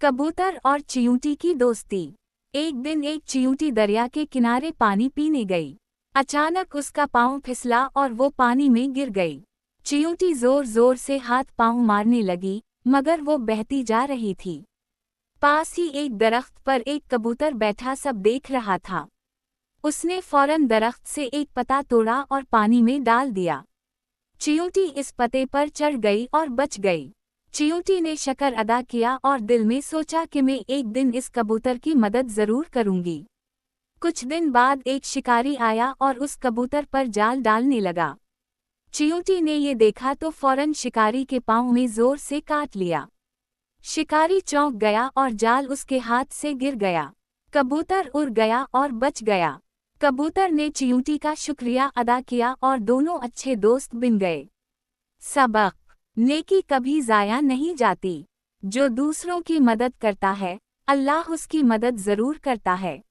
कबूतर और चींटी की दोस्ती। एक दिन एक चींटी दरिया के किनारे पानी पीने गई। अचानक उसका पाँव फिसला और वो पानी में गिर गई। चींटी जोर जोर से हाथ पाँव मारने लगी, मगर वो बहती जा रही थी। पास ही एक दरख्त पर एक कबूतर बैठा सब देख रहा था। उसने फौरन दरख्त से एक पत्ता तोड़ा और पानी में डाल दिया। चींटी इस पत्ते पर चढ़ गई और बच गई। चींटी ने शुक्र अदा किया और दिल में सोचा कि मैं एक दिन इस कबूतर की मदद जरूर करूंगी। कुछ दिन बाद एक शिकारी आया और उस कबूतर पर जाल डालने लगा। चींटी ने ये देखा तो फौरन शिकारी के पाँव में जोर से काट लिया। शिकारी चौंक गया और जाल उसके हाथ से गिर गया। कबूतर उड़ गया और बच गया। कबूतर ने चींटी का शुक्रिया अदा किया और दोनों अच्छे दोस्त बन गए। सबक: नेकी कभी ज़ाया नहीं जाती। जो दूसरों की मदद करता है, अल्लाह उसकी मदद ज़रूर करता है।